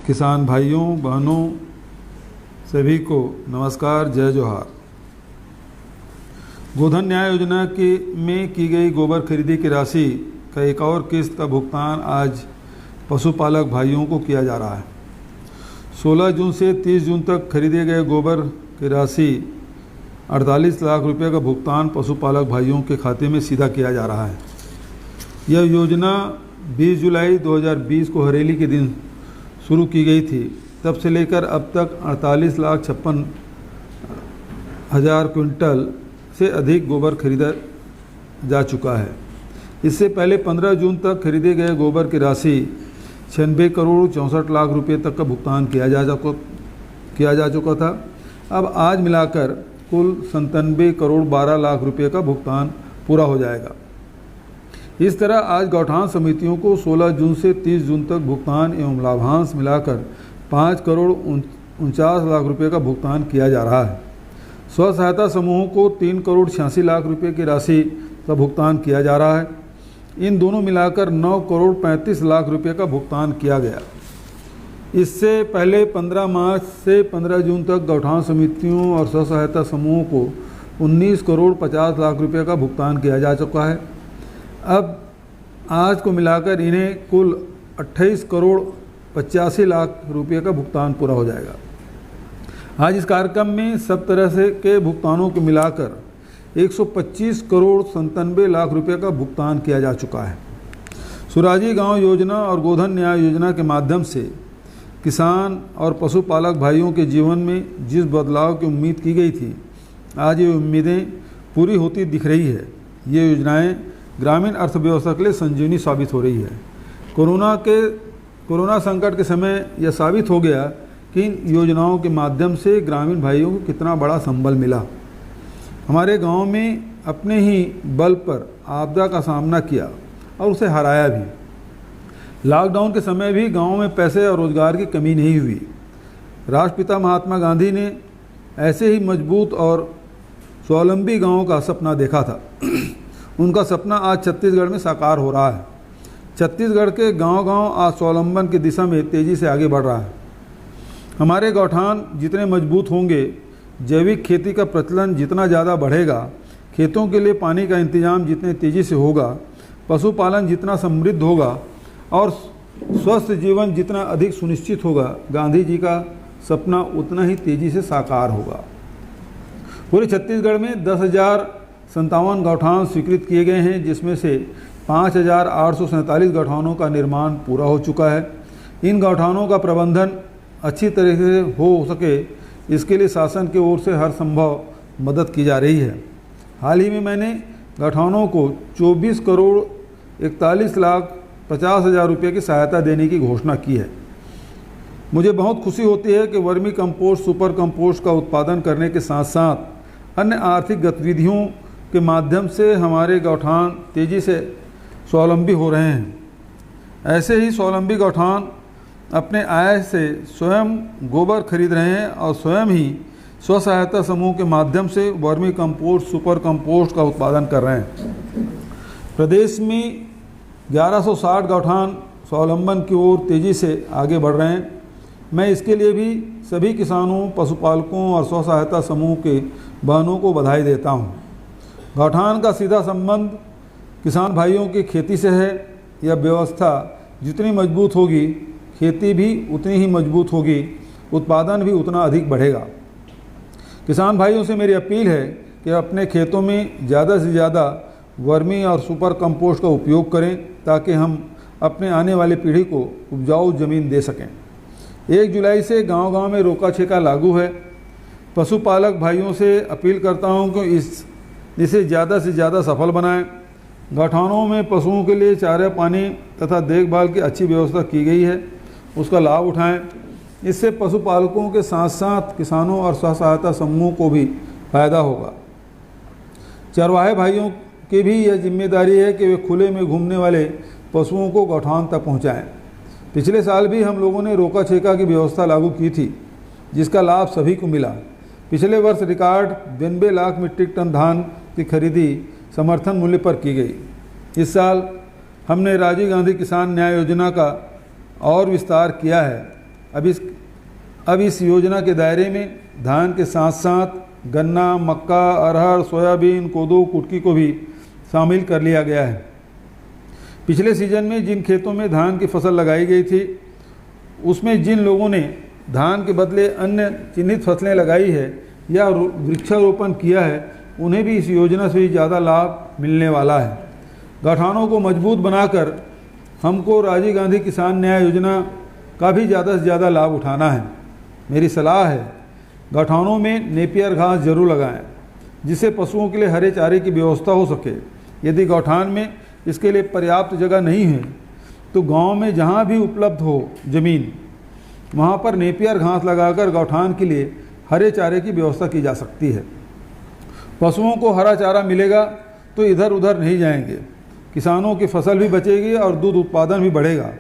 किसान भाइयों बहनों सभी को नमस्कार, जय जोहार। गोधन न्याय योजना में की गई गोबर खरीदी की राशि का एक और किस्त का भुगतान आज पशुपालक भाइयों को किया जा रहा है। 16 जून से 30 जून तक खरीदे गए गोबर की राशि 48 लाख रुपए का भुगतान पशुपालक भाइयों के खाते में सीधा किया जा रहा है। यह योजना 20 जुलाई 2020 को हरेली के दिन शुरू की गई थी। तब से लेकर अब तक 48,56,000 क्विंटल से अधिक गोबर खरीदा जा चुका है। इससे पहले 15 जून तक खरीदे गए गोबर की राशि 96 करोड़ 64 लाख रुपए तक का भुगतान किया जा चुका था। अब आज मिलाकर कुल 97 करोड़ 12 लाख रुपए का भुगतान पूरा हो जाएगा। इस तरह आज गौठान समितियों को 16 जून से 30 जून तक भुगतान एवं लाभांश मिलाकर 5 करोड़ 49 लाख रुपए का भुगतान किया जा रहा है। स्व सहायता समूहों को 3 करोड़ 86 लाख रुपए की राशि का भुगतान किया जा रहा है। इन दोनों मिलाकर 9 करोड़ 35 लाख रुपए का भुगतान किया गया। इससे पहले 15 मार्च से 15 जून तक गौठान समितियों और स्व सहायता समूहों को 19 करोड़ 50 लाख रुपए का भुगतान किया जा चुका है। अब आज को मिलाकर इन्हें कुल 28 करोड़ 85 लाख रुपए का भुगतान पूरा हो जाएगा। आज इस कार्यक्रम में सब तरह से के भुगतानों को मिलाकर 125 करोड़ 97 लाख रुपए का भुगतान किया जा चुका है। सुराजी गांव योजना और गोधन न्याय योजना के माध्यम से किसान और पशुपालक भाइयों के जीवन में जिस बदलाव की उम्मीद की गई थी, आज ये उम्मीदें पूरी होती दिख रही है। ये योजनाएं ग्रामीण अर्थव्यवस्था के लिए संजीवनी साबित हो रही है। कोरोना संकट के समय यह साबित हो गया कि इन योजनाओं के माध्यम से ग्रामीण भाइयों को कितना बड़ा संबल मिला। हमारे गांव में अपने ही बल पर आपदा का सामना किया और उसे हराया भी। लॉकडाउन के समय भी गांव में पैसे और रोजगार की कमी नहीं हुई। राष्ट्रपिता महात्मा गांधी ने ऐसे ही मजबूत और स्वावलंबी गांव का सपना देखा था। उनका सपना आज छत्तीसगढ़ में साकार हो रहा है। छत्तीसगढ़ के गांव-गांव आज स्वावलंबन की दिशा में तेज़ी से आगे बढ़ रहा है। हमारे गौठान जितने मजबूत होंगे, जैविक खेती का प्रचलन जितना ज़्यादा बढ़ेगा, खेतों के लिए पानी का इंतजाम जितने तेज़ी से होगा, पशुपालन जितना समृद्ध होगा और स्वस्थ जीवन जितना अधिक सुनिश्चित होगा, गांधी जी का सपना उतना ही तेज़ी से साकार होगा। पूरे छत्तीसगढ़ में 10,057 गौठान स्वीकृत किए गए हैं, जिसमें से 5,847 गौठानों का निर्माण पूरा हो चुका है। इन गौठानों का प्रबंधन अच्छी तरीके से हो सके, इसके लिए शासन की ओर से हर संभव मदद की जा रही है। हाल ही में मैंने गौठानों को 24 करोड़ 41 लाख 50 हज़ार रुपये की सहायता देने की घोषणा की है। मुझे बहुत खुशी होती है कि वर्मी कंपोस्ट, सुपर कंपोस्ट का उत्पादन करने के साथ साथ अन्य आर्थिक गतिविधियों के माध्यम से हमारे गौठान तेज़ी से स्वावलंबी हो रहे हैं। ऐसे ही स्वावलंबी गौठान अपने आय से स्वयं गोबर खरीद रहे हैं और स्वयं ही स्व सहायता समूह के माध्यम से वर्मी कंपोस्ट, सुपर कंपोस्ट का उत्पादन कर रहे हैं। प्रदेश में 1160 गौठान स्वावलंबन की ओर तेज़ी से आगे बढ़ रहे हैं। मैं इसके लिए भी सभी किसानों, पशुपालकों और स्व सहायता समूह के बहनों को बधाई देता हूँ। गौठान का सीधा संबंध किसान भाइयों की खेती से है। यह व्यवस्था जितनी मजबूत होगी, खेती भी उतनी ही मजबूत होगी, उत्पादन भी उतना अधिक बढ़ेगा। किसान भाइयों से मेरी अपील है कि अपने खेतों में ज़्यादा से ज़्यादा वर्मी और सुपर कंपोस्ट का उपयोग करें, ताकि हम अपने आने वाली पीढ़ी को उपजाऊ ज़मीन दे सकें। 1 जुलाई से गांव-गांव में रोका छेका लागू है। पशुपालक भाइयों से अपील करता हूं कि इसे ज़्यादा से ज़्यादा सफल बनाएं। गौठानों में पशुओं के लिए चारे, पानी तथा देखभाल की अच्छी व्यवस्था की गई है, उसका लाभ उठाएं। इससे पशुपालकों के साथ साथ किसानों और स्व सहायता समूह को भी फायदा होगा। चरवाहे भाइयों की भी यह जिम्मेदारी है कि वे खुले में घूमने वाले पशुओं को गौठान तक पहुँचाएँ। पिछले साल भी हम लोगों ने रोका छेका की व्यवस्था लागू की थी, जिसका लाभ सभी को मिला। पिछले वर्ष रिकॉर्ड 92 लाख मीट्रिक टन धान की खरीदी समर्थन मूल्य पर की गई। इस साल हमने राजीव गांधी किसान न्याय योजना का और विस्तार किया है। अब इस योजना के दायरे में धान के साथ साथ गन्ना, मक्का, अरहर, सोयाबीन, कोदो, कुटकी को भी शामिल कर लिया गया है। पिछले सीजन में जिन खेतों में धान की फसल लगाई गई थी उसमें जिन लोगों ने धान के बदले अन्य चिन्हित फसलें लगाई है या वृक्षारोपण किया है उन्हें भी इस योजना से ज़्यादा लाभ मिलने वाला है। गौठानों को मजबूत बनाकर हमको राजीव गांधी किसान न्याय योजना का भी ज़्यादा से ज़्यादा लाभ उठाना है। मेरी सलाह है गौठानों में नेपियर घास जरूर लगाएं जिससे पशुओं के लिए हरे चारे की व्यवस्था हो सके। यदि गौठान में इसके लिए पर्याप्त जगह नहीं है तो गांव में जहां भी उपलब्ध हो ज़मीन वहां पर नेपियर घास लगाकर गौठान के लिए हरे चारे की व्यवस्था की जा सकती है। पशुओं को हरा चारा मिलेगा तो इधर उधर नहीं जाएंगे, किसानों की फसल भी बचेगी और दूध उत्पादन भी बढ़ेगा।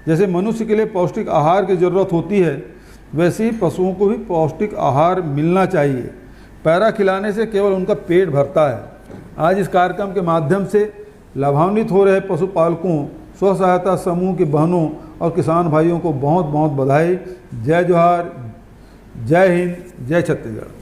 जैसे मनुष्य के लिए पौष्टिक आहार की ज़रूरत होती है वैसे ही पशुओं को भी पौष्टिक आहार मिलना चाहिए। पैरा खिलाने से केवल उनका पेट भरता है। आज इस कार्यक्रम के माध्यम से लाभान्वित हो रहे पशुपालकों, स्व सहायता समूह की बहनों और किसान भाइयों को बहुत बहुत बधाई। जय जोहार, जय हिंद, जय छत्तीसगढ़।